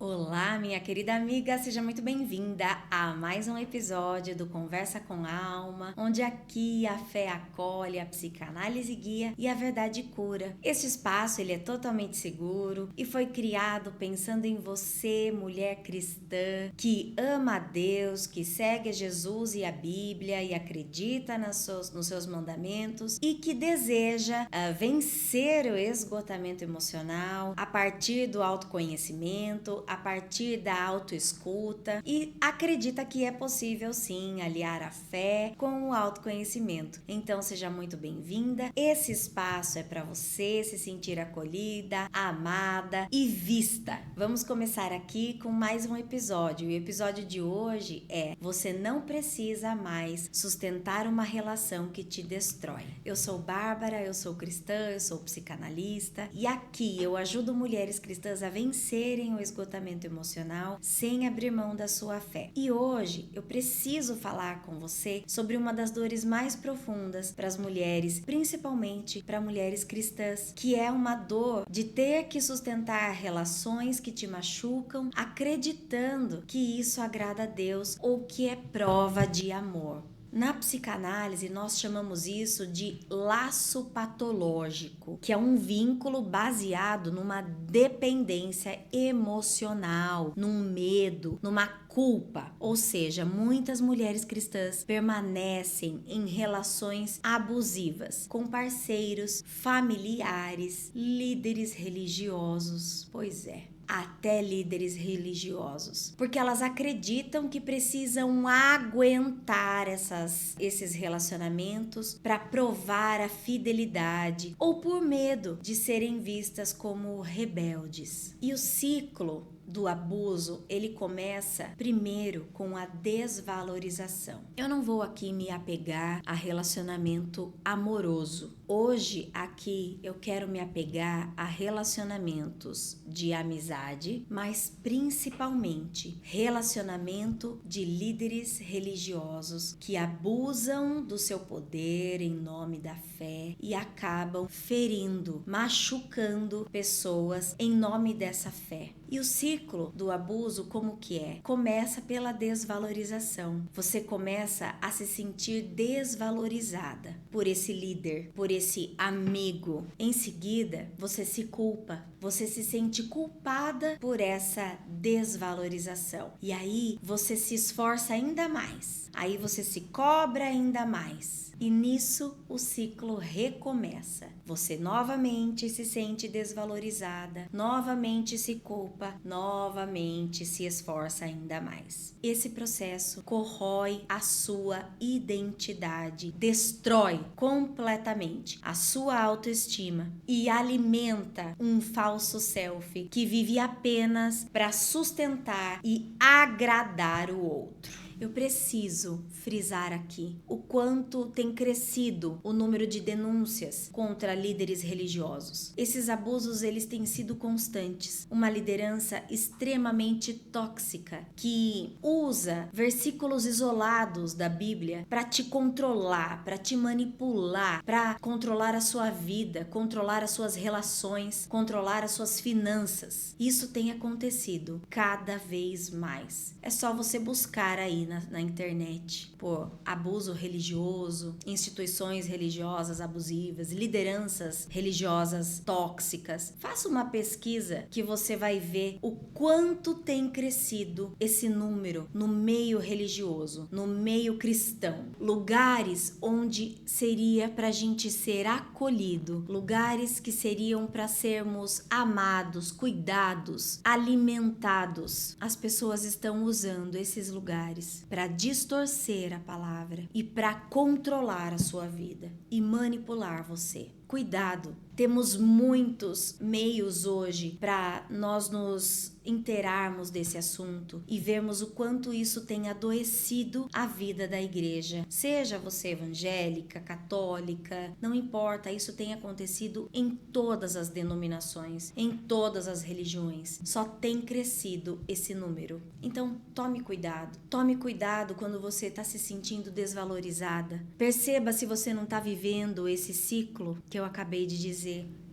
Olá, minha querida amiga, seja muito bem-vinda a mais um episódio do Conversa com a Alma, onde aqui a fé acolhe, a psicanálise guia e a verdade cura. Este espaço ele é totalmente seguro e foi criado pensando em você, mulher cristã, que ama a Deus, que segue Jesus e a Bíblia e acredita nos seus mandamentos e que deseja vencer o esgotamento emocional a partir do autoconhecimento, a partir da autoescuta e acredita que é possível sim aliar a fé com o autoconhecimento. Então seja muito bem-vinda. Esse espaço é para você se sentir acolhida, amada e vista. Vamos começar aqui com mais um episódio. O episódio de hoje é: você não precisa mais sustentar uma relação que te destrói. Eu sou Bárbara, eu sou cristã, eu sou psicanalista e aqui eu ajudo mulheres cristãs a vencerem o esgotamento emocional sem abrir mão da sua fé. E hoje eu preciso falar com você sobre uma das dores mais profundas para as mulheres, principalmente para mulheres cristãs, que é uma dor de ter que sustentar relações que te machucam, acreditando que isso agrada a Deus ou que é prova de amor. Na psicanálise, nós chamamos isso de laço patológico, que é um vínculo baseado numa dependência emocional, num medo, numa culpa. Ou seja, muitas mulheres cristãs permanecem em relações abusivas com parceiros, familiares, líderes religiosos. Pois é. Até líderes religiosos, porque elas acreditam que precisam aguentar esses relacionamentos para provar a fidelidade ou por medo de serem vistas como rebeldes. E o ciclo do abuso, ele começa primeiro com a desvalorização. Eu não vou aqui me apegar a relacionamento amoroso. Hoje, aqui, eu quero me apegar a relacionamentos de amizade, mas principalmente relacionamento de líderes religiosos que abusam do seu poder em nome da fé e acabam ferindo, machucando pessoas em nome dessa fé. E o ciclo do abuso como que é? Começa pela desvalorização. Você começa a se sentir desvalorizada por esse líder, por esse amigo. Em seguida, você se culpa. Você se sente culpada por essa desvalorização. E aí, você se esforça ainda mais. Aí você se cobra ainda mais. E nisso o ciclo recomeça. Você novamente se sente desvalorizada, novamente se culpa, novamente se esforça ainda mais. Esse processo corrói a sua identidade, destrói completamente a sua autoestima e alimenta um falso self que vive apenas para sustentar e agradar o outro. Eu preciso frisar aqui o quanto tem crescido o número de denúncias contra líderes religiosos. Esses abusos, eles têm sido constantes. Uma liderança extremamente tóxica que usa versículos isolados da Bíblia para te controlar, para te manipular, para controlar a sua vida, controlar as suas relações, controlar as suas finanças. Isso tem acontecido cada vez mais. É só você buscar aí na internet por abuso religioso, instituições religiosas abusivas, lideranças religiosas tóxicas. Faça uma pesquisa que você vai ver o quanto tem crescido esse número no meio religioso, no meio cristão. Lugares onde seria para a gente ser acolhido, lugares que seriam para sermos amados, cuidados, alimentados. As pessoas estão usando esses lugares para distorcer a palavra e para controlar a sua vida e manipular você. Cuidado, temos muitos meios hoje para nós nos inteirarmos desse assunto e vermos o quanto isso tem adoecido a vida da igreja. Seja você evangélica, católica, não importa, isso tem acontecido em todas as denominações, em todas as religiões. Só tem crescido esse número. Então, tome cuidado. Tome cuidado quando você está se sentindo desvalorizada. Perceba se você não está vivendo esse ciclo que eu acabei de dizer.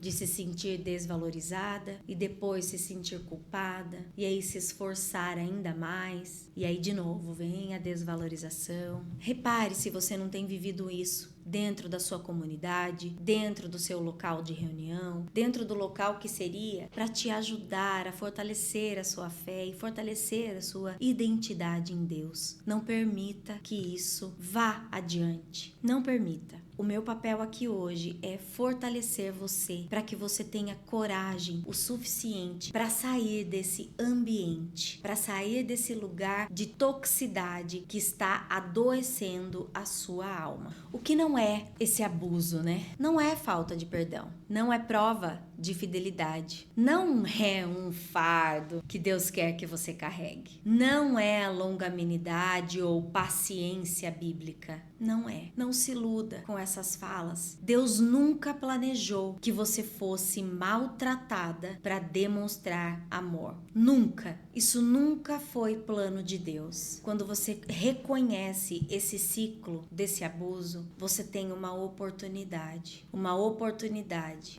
de se sentir desvalorizada e depois se sentir culpada e aí se esforçar ainda mais e aí de novo vem a desvalorização. Repare se você não tem vivido isso dentro da sua comunidade, dentro do seu local de reunião, dentro do local que seria para te ajudar a fortalecer a sua fé e fortalecer a sua identidade em Deus. Não permita que isso vá adiante. Não permita. O meu papel aqui hoje é fortalecer você para que você tenha coragem o suficiente para sair desse ambiente, para sair desse lugar de toxicidade que está adoecendo a sua alma. O que não é esse abuso, né? Não é falta de perdão, não é prova de fidelidade, não é um fardo que Deus quer que você carregue, não é longanimidade ou paciência bíblica, não é. Não se iluda com essas falas. Deus nunca planejou que você fosse maltratada para demonstrar amor. Nunca. Isso nunca foi plano de Deus. Quando você reconhece esse ciclo desse abuso, você tem uma oportunidade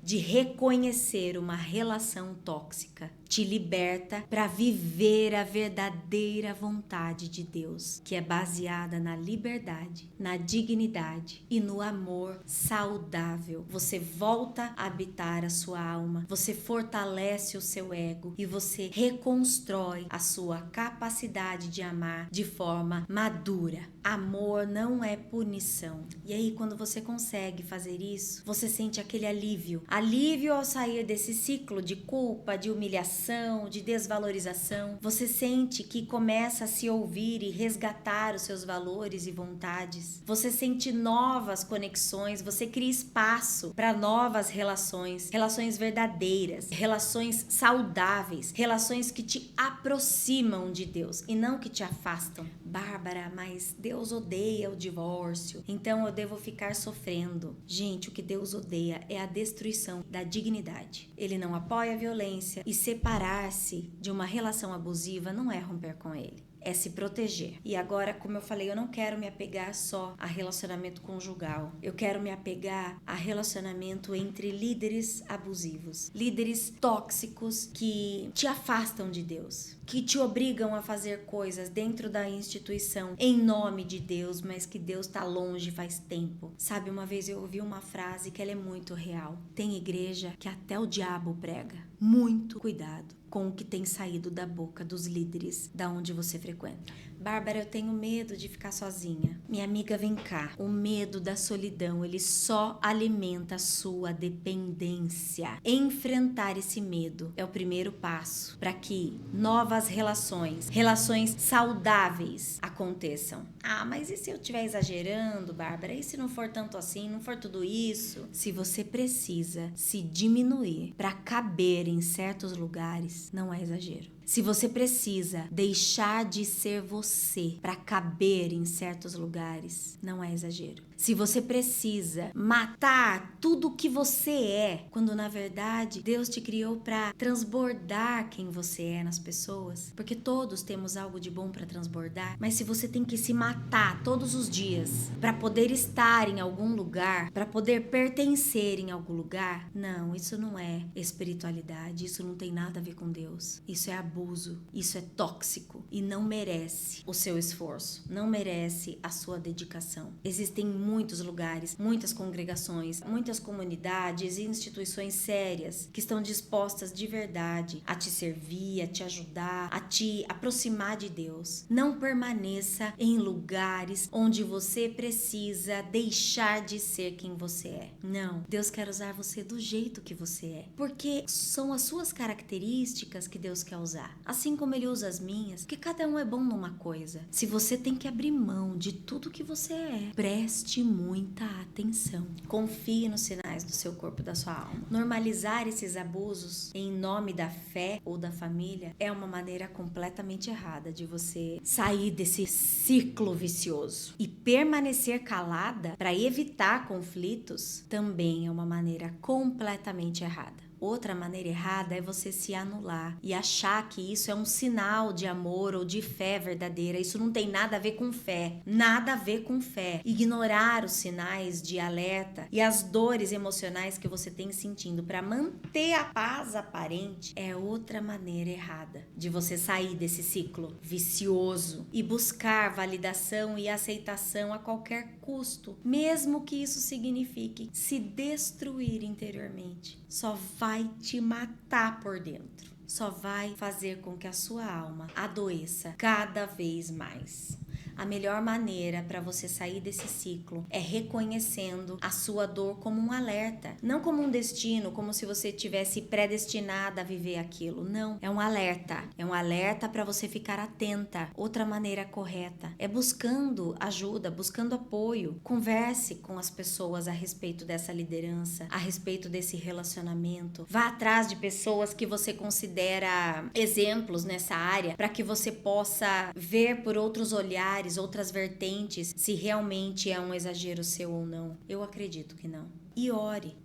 de reconhecer uma relação tóxica. Te liberta para viver a verdadeira vontade de Deus, que é baseada na liberdade, na dignidade e no amor saudável. Você volta a habitar a sua alma, você fortalece o seu ego e você reconstrói a sua capacidade de amar de forma madura. Amor não é punição. E aí, quando você consegue fazer isso, você sente aquele alívio ao sair desse ciclo de culpa, de humilhação, de desvalorização. Você sente que começa a se ouvir e resgatar os seus valores e vontades. Você sente novas conexões, você cria espaço para novas relações verdadeiras, relações saudáveis, relações que te aproximam de Deus e não que te afastam. Bárbara, mas Deus odeia o divórcio, então eu devo ficar sofrendo. Gente, o que Deus odeia é a destruição da dignidade. Ele não apoia a violência e separar-se de uma relação abusiva não é romper com ele. É se proteger. E agora, como eu falei, eu não quero me apegar só a relacionamento conjugal. Eu quero me apegar a relacionamento entre líderes abusivos, líderes tóxicos que te afastam de Deus, que te obrigam a fazer coisas dentro da instituição em nome de Deus, mas que Deus está longe faz tempo. Sabe, uma vez eu ouvi uma frase que ela é muito real. Tem igreja que até o diabo prega. Muito cuidado com o que tem saído da boca dos líderes da onde você frequenta. Bárbara, eu tenho medo de ficar sozinha. Minha amiga, vem cá. O medo da solidão, ele só alimenta a sua dependência. Enfrentar esse medo é o primeiro passo para que novas relações saudáveis aconteçam. Ah, mas e se eu estiver exagerando, Bárbara? E se não for tanto assim, não for tudo isso? Se você precisa se diminuir para caber em certos lugares, não é exagero. Se você precisa deixar de ser você para caber em certos lugares, não é exagero. Se você precisa matar tudo que você é, quando na verdade Deus te criou para transbordar quem você é nas pessoas, porque todos temos algo de bom para transbordar, mas se você tem que se matar todos os dias para poder estar em algum lugar, para poder pertencer em algum lugar, não, isso não é espiritualidade, isso não tem nada a ver com Deus. Isso é abuso, isso é tóxico e não merece o seu esforço, não merece a sua dedicação. Existem muitos lugares, muitas congregações, muitas comunidades e instituições sérias que estão dispostas de verdade a te servir, a te ajudar, a te aproximar de Deus. Não permaneça em lugares onde você precisa deixar de ser quem você é. Não, Deus quer usar você do jeito que você é, porque são as suas características que Deus quer usar, assim como Ele usa as minhas, porque cada um é bom numa coisa. Se você tem que abrir mão de tudo que você é, preste muita atenção. Confie nos sinais do seu corpo e da sua alma. Normalizar esses abusos em nome da fé ou da família é uma maneira completamente errada de você sair desse ciclo vicioso. E permanecer calada para evitar conflitos também é uma maneira completamente errada. Outra maneira errada é você se anular e achar que isso é um sinal de amor ou de fé verdadeira. Isso não tem nada a ver com fé, nada a ver com fé. Ignorar os sinais de alerta e as dores emocionais que você tem sentindo para manter a paz aparente é outra maneira errada de você sair desse ciclo vicioso e buscar validação e aceitação a qualquer custo, mesmo que isso signifique se destruir interiormente. Só vai te matar por dentro. Só vai fazer com que a sua alma adoeça cada vez mais. A melhor maneira para você sair desse ciclo é reconhecendo a sua dor como um alerta, não como um destino, como se você tivesse predestinada a viver aquilo. Não, é um alerta para você ficar atenta. Outra maneira correta é buscando ajuda, buscando apoio. Converse com as pessoas a respeito dessa liderança, a respeito desse relacionamento. Vá atrás de pessoas que você considera exemplos nessa área, para que você possa ver por outros olhares, outras vertentes, se realmente é um exagero seu ou não. Eu acredito que não. E ore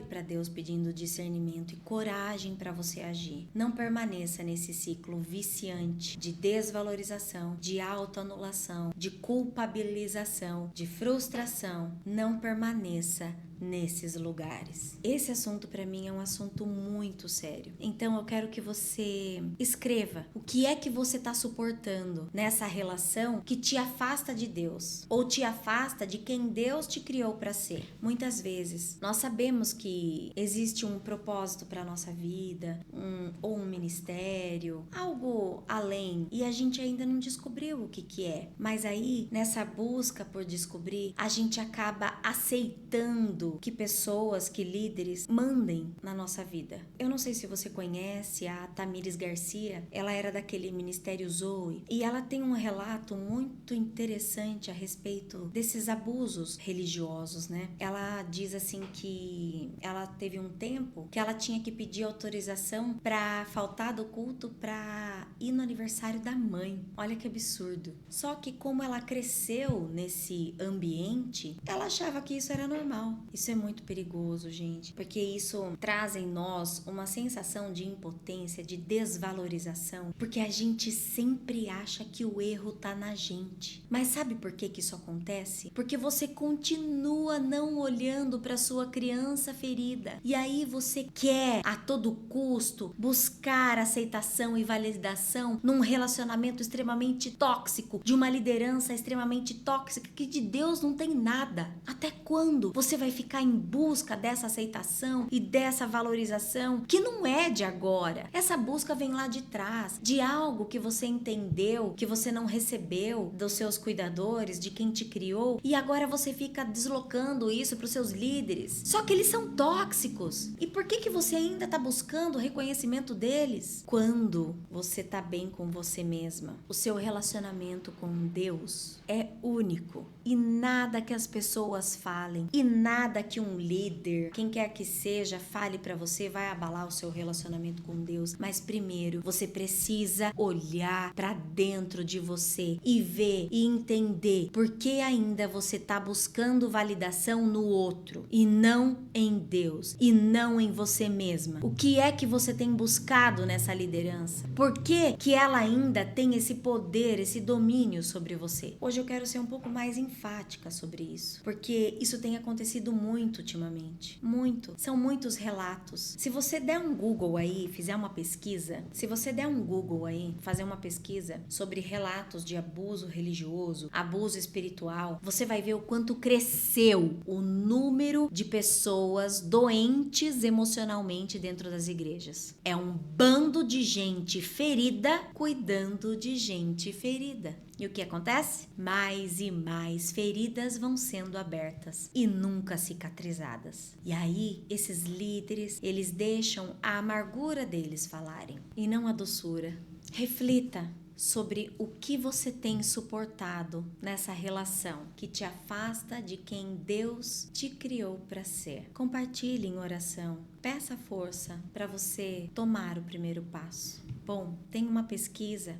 para Deus pedindo discernimento e coragem para você agir. Não permaneça nesse ciclo viciante de desvalorização, de autoanulação, de culpabilização, de frustração. Não permaneça nesses lugares. Esse assunto para mim é um assunto muito sério. Então eu quero que você escreva o que é que você está suportando nessa relação que te afasta de Deus ou te afasta de quem Deus te criou para ser. Muitas vezes nós sabemos que existe um propósito para nossa vida, ou um ministério, algo além, e a gente ainda não descobriu o que é. Mas aí, nessa busca por descobrir, a gente acaba aceitando que pessoas, que líderes mandem na nossa vida. Eu não sei se você conhece a Tamires Garcia, ela era daquele Ministério Zoe, e ela tem um relato muito interessante a respeito desses abusos religiosos, né? Ela diz assim que ela teve um tempo que ela tinha que pedir autorização para faltar do culto para ir no aniversário da mãe. Olha que absurdo. Só que como ela cresceu nesse ambiente, ela achava que isso era normal. Isso é muito perigoso, gente, porque isso traz em nós uma sensação de impotência, de desvalorização, porque a gente sempre acha que o erro tá na gente. Mas sabe por que isso acontece? Porque você continua não olhando para sua criança ferida. E aí você quer a todo custo buscar aceitação e validação num relacionamento extremamente tóxico, de uma liderança extremamente tóxica que de Deus não tem nada. Até quando você vai ficar em busca dessa aceitação e dessa valorização que não é de agora? Essa busca vem lá de trás, de algo que você entendeu, que você não recebeu dos seus cuidadores, de quem te criou, e agora você fica deslocando isso para os seus líderes. Só que eles são tóxicos. E por que você ainda está buscando o reconhecimento deles? Quando você está bem com você mesma, o seu relacionamento com Deus é único. E nada que as pessoas falem, e nada que um líder, quem quer que seja, fale para você vai abalar o seu relacionamento com Deus. Mas primeiro, você precisa olhar para dentro de você e ver e entender por que ainda você está buscando validação no outro e não em Deus, e não em você mesma. O que é que você tem buscado nessa liderança? Por que ela ainda tem esse poder, esse domínio sobre você? Hoje eu quero ser um pouco mais enfática sobre isso, porque isso tem acontecido muito ultimamente. Muito. São muitos relatos. Se você der um Google aí, fizer uma pesquisa, fazer uma pesquisa sobre relatos de abuso religioso, abuso espiritual, você vai ver o quanto cresceu o número de pessoas doentes emocionalmente dentro das igrejas. É um bando de gente ferida cuidando de gente ferida. E o que acontece? Mais e mais feridas vão sendo abertas e nunca cicatrizadas. E aí, esses líderes, eles deixam a amargura deles falarem e não a doçura. Reflita sobre o que você tem suportado nessa relação que te afasta de quem Deus te criou para ser. Compartilhe em oração. Peça força para você tomar o primeiro passo. Bom, tem uma pesquisa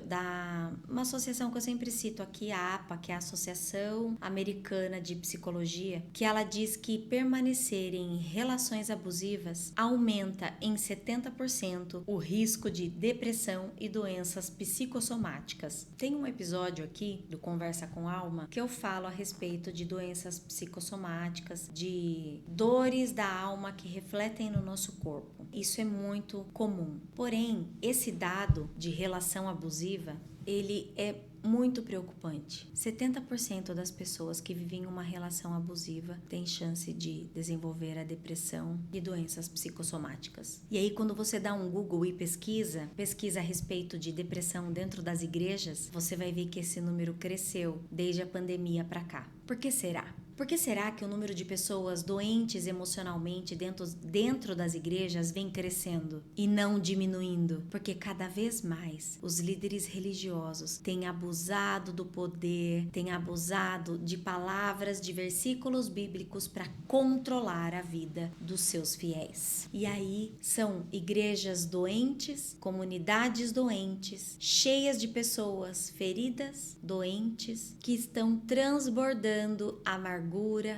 da uma associação que eu sempre cito aqui, a APA, que é a Associação Americana de Psicologia, que ela diz que permanecer em relações abusivas aumenta em 70% o risco de depressão e doenças psicossomáticas. Tem um episódio aqui do Conversa com Alma que eu falo a respeito de doenças psicossomáticas, de dores da alma que refletem no nosso corpo. Isso é muito comum. Porém, esse dado de relação abusiva, ele é muito preocupante. 70% das pessoas que vivem uma relação abusiva têm chance de desenvolver a depressão e doenças psicossomáticas. E aí, quando você dá um Google e pesquisa a respeito de depressão dentro das igrejas, você vai ver que esse número cresceu desde a pandemia para cá. Por que será? Por que será que o número de pessoas doentes emocionalmente dentro das igrejas vem crescendo e não diminuindo? Porque cada vez mais os líderes religiosos têm abusado do poder, têm abusado de palavras, de versículos bíblicos para controlar a vida dos seus fiéis. E aí são igrejas doentes, comunidades doentes, cheias de pessoas feridas, doentes, que estão transbordando amargura,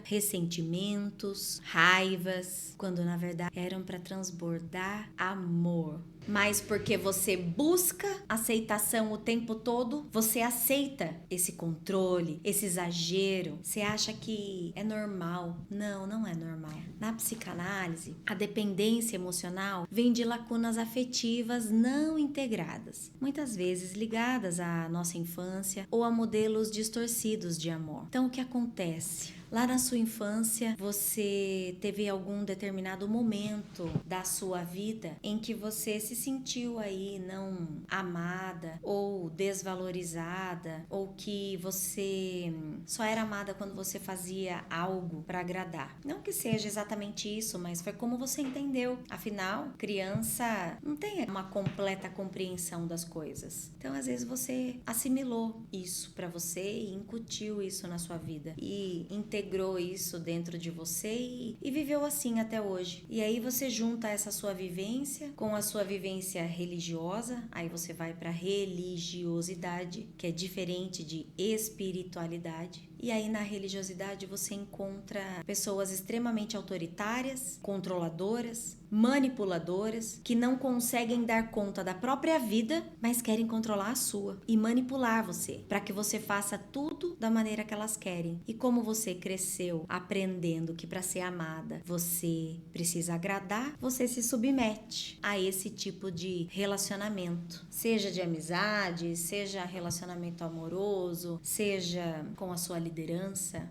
ressentimentos, raivas, quando na verdade eram para transbordar amor. Mas porque você busca aceitação o tempo todo, você aceita esse controle, esse exagero. Você acha que é normal. Não, não é normal. Na psicanálise, a dependência emocional vem de lacunas afetivas não integradas, muitas vezes ligadas à nossa infância ou a modelos distorcidos de amor. Então, o que acontece? Lá na sua infância, você teve algum determinado momento da sua vida em que você se sentiu aí não amada ou desvalorizada, ou que você só era amada quando você fazia algo para agradar. Não que seja exatamente isso, mas foi como você entendeu. Afinal, criança não tem uma completa compreensão das coisas. Então, às vezes você assimilou isso para você e incutiu isso na sua vida e integrou isso dentro de você e viveu assim até hoje. E aí você junta essa sua vivência com a sua vivência religiosa, aí você vai para religiosidade, que é diferente de espiritualidade. E aí na religiosidade você encontra pessoas extremamente autoritárias, controladoras, manipuladoras, que não conseguem dar conta da própria vida, mas querem controlar a sua e manipular você, para que você faça tudo da maneira que elas querem. E como você cresceu aprendendo que para ser amada você precisa agradar, você se submete a esse tipo de relacionamento, seja de amizade, seja relacionamento amoroso, seja com a sua liderança.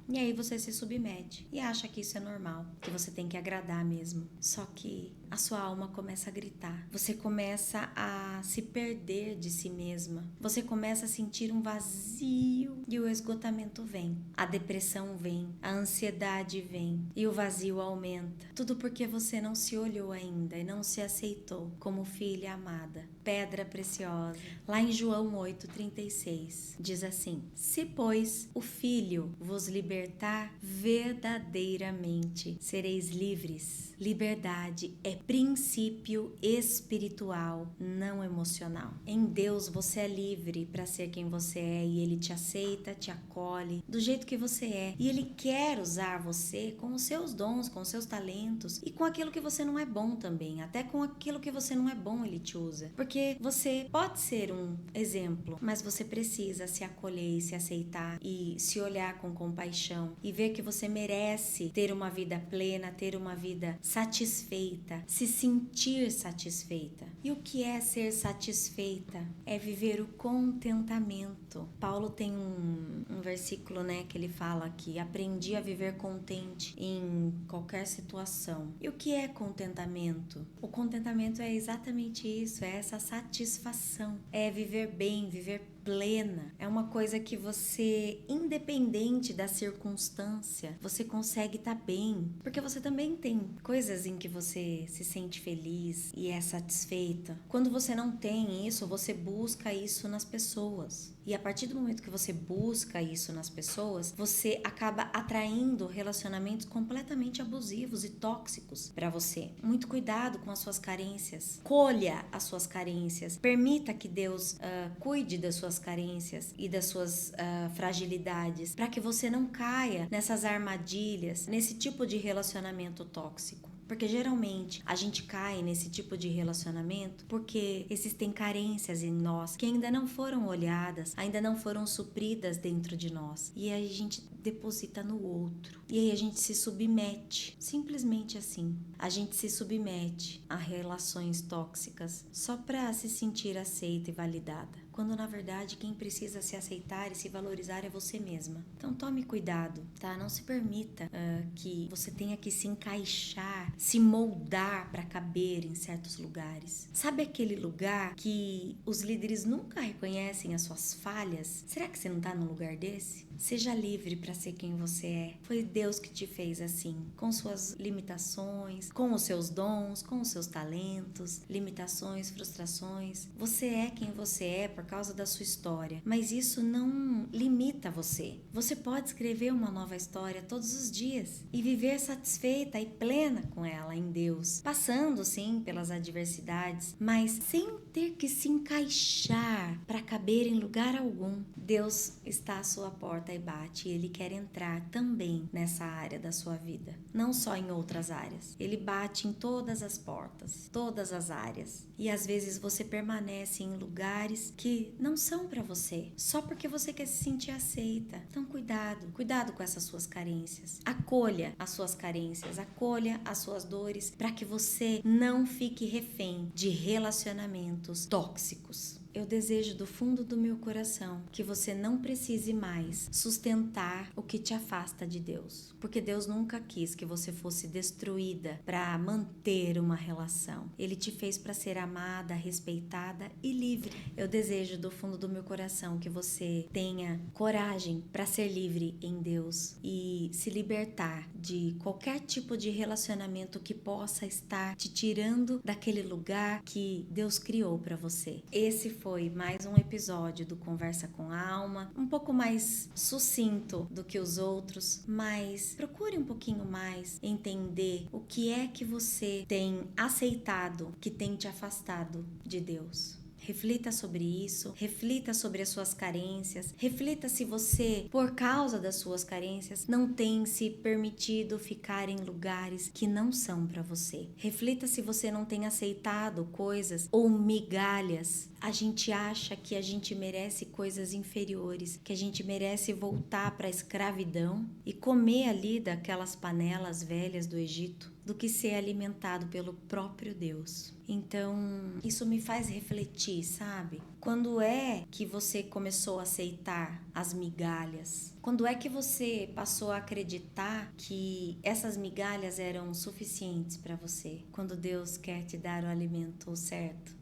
E aí você se submete e acha que isso é normal, que você tem que agradar mesmo. Só que a sua alma começa a gritar. Você começa a se perder de si mesma. Você começa a sentir um vazio e o esgotamento vem. A depressão vem, a ansiedade vem e o vazio aumenta. Tudo porque você não se olhou ainda e não se aceitou como filha amada, pedra preciosa. Lá em João 8,36 diz assim: se pois o Filho vos libertar, verdadeiramente sereis livres. Liberdade é princípio espiritual, não emocional. Em Deus você é livre para ser quem você é e Ele te aceita, te acolhe do jeito que você é. E Ele quer usar você com os seus dons, com os seus talentos e com aquilo que você não é bom também. Até com aquilo que você não é bom Ele te usa. Porque você pode ser um exemplo, mas você precisa se acolher e se aceitar e se olhar com compaixão e ver que você merece ter uma vida plena, ter uma vida satisfeita, se sentir satisfeita. E o que é ser satisfeita? É viver o contentamento. Paulo tem um versículo, que ele fala que aprendi a viver contente em qualquer situação. E o que é contentamento? O contentamento é exatamente isso, é essa satisfação, é viver bem, viver plena. É uma coisa que você, independente da circunstância, você consegue estar bem. Porque você também tem coisas em que você se sente feliz e é satisfeita. Quando você não tem isso, você busca isso nas pessoas. E a partir do momento que você busca isso nas pessoas, você acaba atraindo relacionamentos completamente abusivos e tóxicos para você. Muito cuidado com as suas carências. Colha as suas carências. Permita que Deus cuide das suas carências e das suas fragilidades, para que você não caia nessas armadilhas, nesse tipo de relacionamento tóxico. Porque geralmente a gente cai nesse tipo de relacionamento porque existem carências em nós que ainda não foram olhadas, ainda não foram supridas dentro de nós. E aí a gente deposita no outro. E aí a gente se submete, simplesmente assim. A gente se submete a relações tóxicas só para se sentir aceita e validada. Quando na verdade quem precisa se aceitar e se valorizar é você mesma. Então tome cuidado, tá? Não se permita que você tenha que se encaixar, se moldar para caber em certos lugares. Sabe aquele lugar que os líderes nunca reconhecem as suas falhas? Será que você não tá num lugar desse? Seja livre para ser quem você é. Foi Deus que te fez assim, com suas limitações, com os seus dons, com os seus talentos, limitações, frustrações. Você é quem você é por causa da sua história, mas isso não limita você. Você pode escrever uma nova história todos os dias e viver satisfeita e plena com ela em Deus, passando sim pelas adversidades, mas sem ter que se encaixar para caber em lugar algum. Deus está à sua porta e bate, e Ele quer entrar também nessa área da sua vida, não só em outras áreas. Ele bate em todas as portas, todas as áreas, e às vezes você permanece em lugares que não são para você, só porque você quer se sentir aceita. Então cuidado com essas suas carências. Acolha as suas carências, acolha as suas dores, para que você não fique refém de relacionamentos tóxicos. Eu desejo do fundo do meu coração que você não precise mais sustentar o que te afasta de Deus, porque Deus nunca quis que você fosse destruída para manter uma relação. Ele te fez para ser amada, respeitada e livre. Eu desejo do fundo do meu coração que você tenha coragem para ser livre em Deus e se libertar de qualquer tipo de relacionamento que possa estar te tirando daquele lugar que Deus criou para você. Esse foi mais um episódio do Conversa com a Alma, um pouco mais sucinto do que os outros, mas procure um pouquinho mais entender o que é que você tem aceitado que tem te afastado de Deus. Reflita sobre isso, reflita sobre as suas carências, reflita se você, por causa das suas carências, não tem se permitido ficar em lugares que não são para você. Reflita se você não tem aceitado coisas ou migalhas. A gente acha que a gente merece coisas inferiores, que a gente merece voltar para a escravidão e comer ali daquelas panelas velhas do Egito, do que ser alimentado pelo próprio Deus. Então, isso me faz refletir, sabe? Quando é que você começou a aceitar as migalhas? Quando é que você passou a acreditar que essas migalhas eram suficientes para você? Quando Deus quer te dar o alimento certo?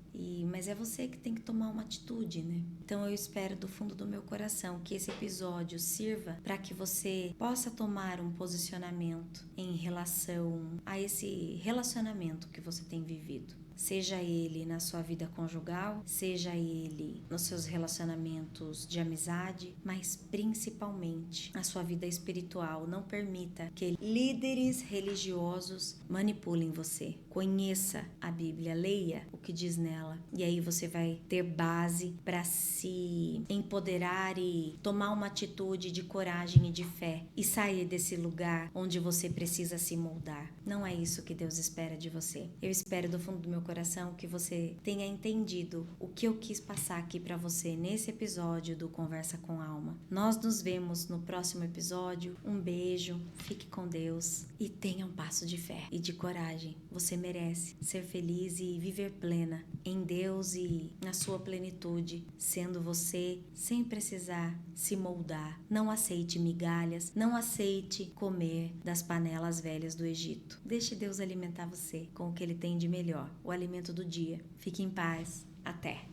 Mas é você que tem que tomar uma atitude, né? Então eu espero do fundo do meu coração que esse episódio sirva para que você possa tomar um posicionamento em relação a esse relacionamento que você tem vivido. Seja ele na sua vida conjugal, seja ele nos seus relacionamentos de amizade, mas principalmente na sua vida espiritual. Não permita que líderes religiosos manipulem você. Conheça a Bíblia, leia o que diz nela, e aí você vai ter base para se empoderar e tomar uma atitude de coragem e de fé e sair desse lugar onde você precisa se moldar. Não é isso que Deus espera de você. Eu espero do fundo do meu coração que você tenha entendido o que eu quis passar aqui para você nesse episódio do Conversa com Alma. Nós nos vemos no próximo episódio. Um beijo, fique com Deus e tenha um passo de fé e de coragem. Você merece ser feliz e viver plena em Deus e na sua plenitude, sendo você sem precisar se moldar. Não aceite migalhas, não aceite comer das panelas velhas do Egito. Deixe Deus alimentar você com o que Ele tem de melhor, o alimento do dia. Fique em paz. Até!